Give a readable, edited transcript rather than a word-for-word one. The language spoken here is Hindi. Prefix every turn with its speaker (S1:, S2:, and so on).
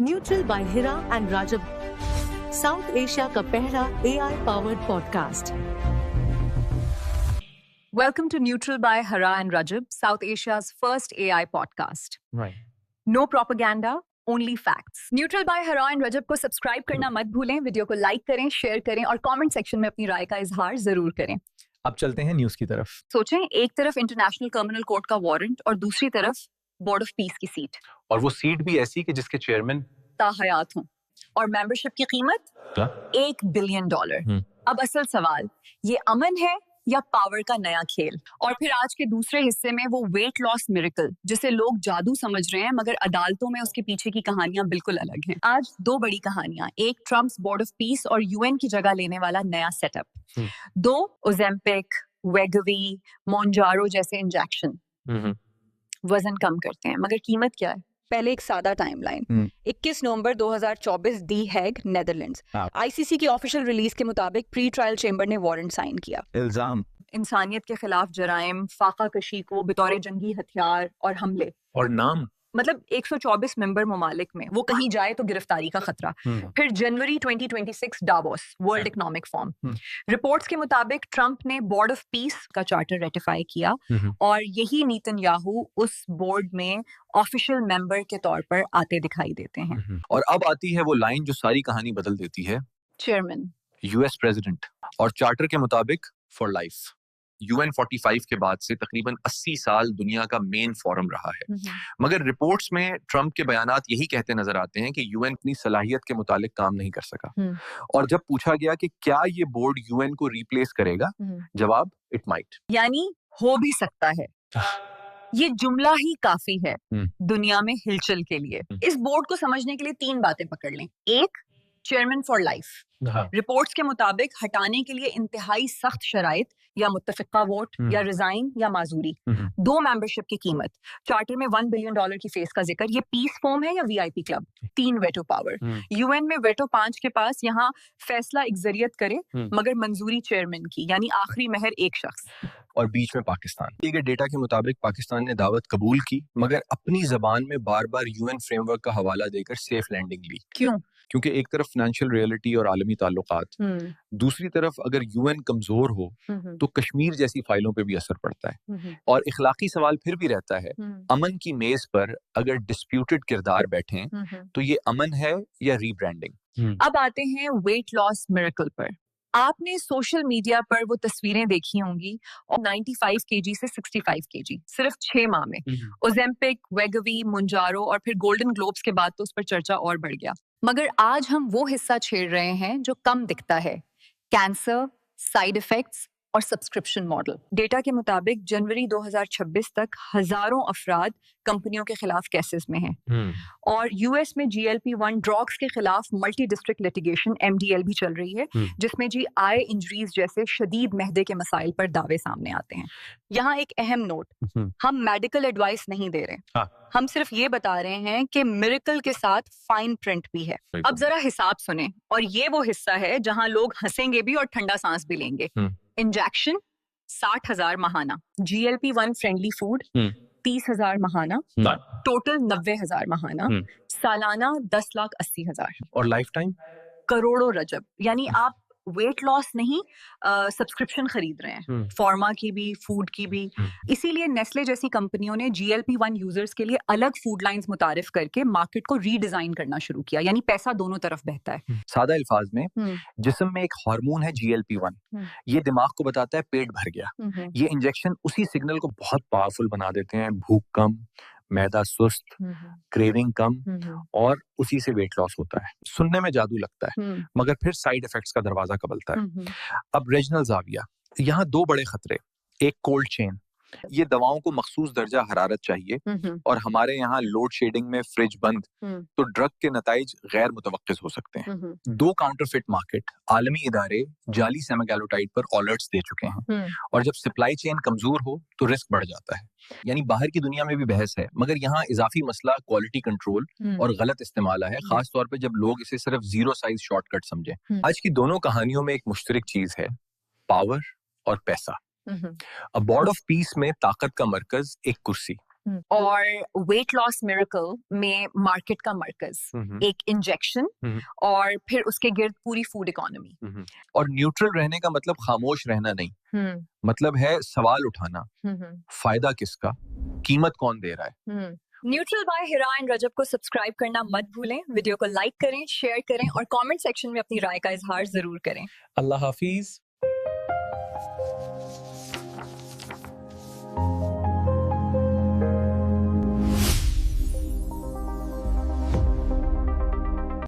S1: Neutral bye Hira and Rajab, south Asia का पहला AI powered podcast.
S2: Welcome to Neutral by Hara and Rajab, South Asia's first AI podcast.
S3: Right.
S2: No propaganda, only facts. Neutral by Hara and Rajab को सब्सक्राइब करना मत भूलें, वीडियो को लाइक करें, शेयर करें और कमेंट सेक्शन में अपनी राय का इजहार जरूर करें।
S3: अब चलते हैं न्यूज़ की तरफ।
S2: सोचें, एक तरफ इंटरनेशनल क्रिमिनल कोर्ट का वारंट और दूसरी तरफ बोर्ड ऑफ पीस की सीट,
S3: और वो सीट भी ऐसी कि जिसके चेयरमैन
S2: ताहयात हों, और मेंबरशिप की कीमत
S3: क्या?
S2: $1 बिलियन। अब असल सवाल, ये अमन है या पावर का नया खेल? और फिर आज के दूसरे हिस्से में वो वेट लॉस मिरेकल जिसे लोग जादू समझ रहे हैं, मगर अदालतों में उसके पीछे की कहानियां बिल्कुल अलग हैं। आज दो बड़ी कहानियां, एक ट्रम्प्स बोर्ड ऑफ पीस और UN की जगह लेने वाला नया सेटअप, दो ओजेम्पिक, वेगवी, मोंजारो जैसे इंजेक्शन वजन कम करते हैं, मगर कीमत क्या है? पहले एक सादा टाइमलाइन। 21 नवंबर 2024 दी हैग, नेदरलैंड्स। ICC की ऑफिशियल रिलीज के मुताबिक प्री ट्रायल चेंबर ने वारंट साइन किया।
S3: इल्जाम
S2: इंसानियत के खिलाफ जराइम, फाका कशी को बतौर जंगी हथियार और हमले,
S3: और नाम
S2: मतलब 124 मेंबर ममालिक में वो कहीं जाए तो गिरफ्तारी का खतरा। फिर जनवरी 2026 Davos, world economic forum. Reports के मुताबिक ट्रंप ने बोर्ड ऑफ पीस का चार्टर रेटिफाई किया और यही नेतन्याहू उस बोर्ड में ऑफिशियल मेंबर के तौर पर आते दिखाई देते हैं।
S3: और अब आती है वो लाइन जो सारी कहानी बदल देती है।
S2: चेयरमैन,
S3: US प्रेसिडेंट, और चार्टर के मुताबिक फॉर लाइफ। UN 45 के बाद से तकरीबन 80 साल दुनिया का मेन फोरम रहा है, मगर रिपोर्ट्स में ट्रंप के बयानात यही कहते नजर आते हैं कि UN अपनी सलाहियत के मुतालिक काम नहीं कर सका। और जब पूछा गया कि क्या ये बोर्ड UN को रिप्लेस करेगा, जवाब इट माइट,
S2: यानी हो भी सकता है। ये जुमला ही काफी है दुनिया में हिलचल के लिए। इस बोर्ड को समझने के लिए तीन बातें पकड़ लें। एक, चेयरमैन फॉर लाइफ। रिपोर्ट्स के मुताबिक हटाने के लिए इंतहाई सख्त शराइत, या मुत्तफिका वोट, या रिजाइन, या माजूरी। दो, मेंबरशिप की कीमत। चार्टर में $1 बिलियन की फेस का जिक्र। ये पीस फॉर्म है या VIP club. 3, veto power. UN में वेटो 5 के पास, यहाँ फैसला इक्जरियत करे मगर मंजूरी चेयरमैन की, यानी आखिरी महर एक शख्स।
S3: और बीच में पाकिस्तान। दिए गए डेटा के मुताबिक पाकिस्तान ने दावत कबूल की, मगर अपनी जबान में बार बार UN फ्रेमवर्क का हवाला देकर सेफ लैंडिंग ली।
S2: क्यों?
S3: क्योंकि एक तरफ फाइनेंशियल रियलिटी और आलमी ताल्लुकात, दूसरी तरफ अगर UN कमजोर हो तो कश्मीर जैसी फाइलों पे भी असर पड़ता है। और इखलाकी सवाल फिर भी रहता है, अमन की मेज पर अगर डिस्प्यूटेड किरदार बैठे तो ये अमन है या रीब्रांडिंग?
S2: अब आते हैं वेट लॉस मिरेकल पर। आपने सोशल मीडिया पर वो तस्वीरें देखी होंगी, और 95 kg से 65 kg सिर्फ 6 माह में। ओजेम्पिक, वेगवी, मुंजारो और फिर गोल्डन ग्लोब्स के बाद तो उस पर चर्चा और बढ़ गया। मगर आज हम वो हिस्सा छेड़ रहे हैं जो कम दिखता है, कैंसर, साइड इफेक्ट्स और सब्सक्रिप्शन मॉडल। डेटा के मुताबिक जनवरी 2026 तक हजारों अफराद कंपनियों के खिलाफ केसेस में हैं। और US में GLP-1 ड्रग्स के खिलाफ मल्टी डिस्ट्रिक्ट लिटिगेशन MDL भी चल रही है, जिसमें आई इंजरीज जैसे शदीद महदे के मसाइल पर दावे सामने आते हैं। यहाँ एक अहम नोट, हम मेडिकल एडवाइस नहीं दे रहे, हम सिर्फ ये बता रहे हैं कि मिरेकल के साथ फाइन प्रिंट भी है। अब जरा हिसाब सुने, और ये वो हिस्सा है जहां लोग हंसेंगे भी और ठंडा सांस भी लेंगे। इंजेक्शन 60,000 महाना, GLP-1 फ्रेंडली फूड 30,000 महाना, टोटल 90,000 महाना, सालाना 10,80,000,
S3: और लाइफ टाइम
S2: करोड़ों रजब। यानी आप वेट लॉस नहीं, सब्सक्रिप्शन खरीद रहे हैं, फार्मा की भी, फूड की भी। इसीलिए नेस्ले जैसी कंपनियों ने GLP-1 यूजर्स के लिए अलग फूड लाइंस मुतारिफ करके मार्केट को रीडिजाइन करना शुरू किया, यानी पैसा दोनों तरफ बहता है।
S3: सादा अल्फाज में, जिस्म में एक हार्मोन है GLP-1, ये दिमाग को बताता है पेट भर गया। ये इंजेक्शन उसी सिग्नल को बहुत पावरफुल बना देते हैं, भूख कम, मैदा सुस्त, क्रेविंग कम, और उसी से वेट लॉस होता है। सुनने में जादू लगता है, मगर फिर साइड इफेक्ट्स का दरवाजा कबलता है। अब रीजनल जाविया, यहाँ दो बड़े खतरे। एक, कोल्ड चेन, ये दवाओं को मखसूस दर्जा हरारत चाहिए, और हमारे यहाँ लोड शेडिंग में फ्रिज बंद, तो ड्रग के नताइज गैर मुतवक्किस हो सकते हैं। दो, काउंटरफिट मार्केट, आलमी इदारे जाली सेमाग्लोटाइड पर अलर्ट्स दे चुके हैं, और जब सप्लाई चेन कमजोर हो तो रिस्क बढ़ जाता है। यानी बाहर की दुनिया में भी बहस है, मगर यहाँ इजाफी मसला क्वालिटी कंट्रोल और गलत इस्तेमाल है, खास तौर पे जब लोग इसे सिर्फ जीरो साइज शॉर्टकट समझे। आज की दोनों कहानियों में एक मुश्तरक चीज है, पावर और पैसा। अब बोर्ड ऑफ पीस में ताकत का मरकज एक कुर्सी,
S2: और वेट लॉस मिरेकल में मार्केट का मरकज, एक इंजेक्शन और फिर उसके गिर्द पूरी फूड इकोनॉमी।
S3: और न्यूट्रल रहने का मतलब खामोश रहना नहीं, मतलब है सवाल उठाना, फायदा किसका, कीमत कौन दे रहा है।
S2: न्यूट्रल बाय हिरा एंड रजब को सब्सक्राइब करना मत भूलें, वीडियो को लाइक करें, शेयर करें और कमेंट सेक्शन में अपनी राय का इजहार जरूर करें।
S4: अल्लाह हाफिज।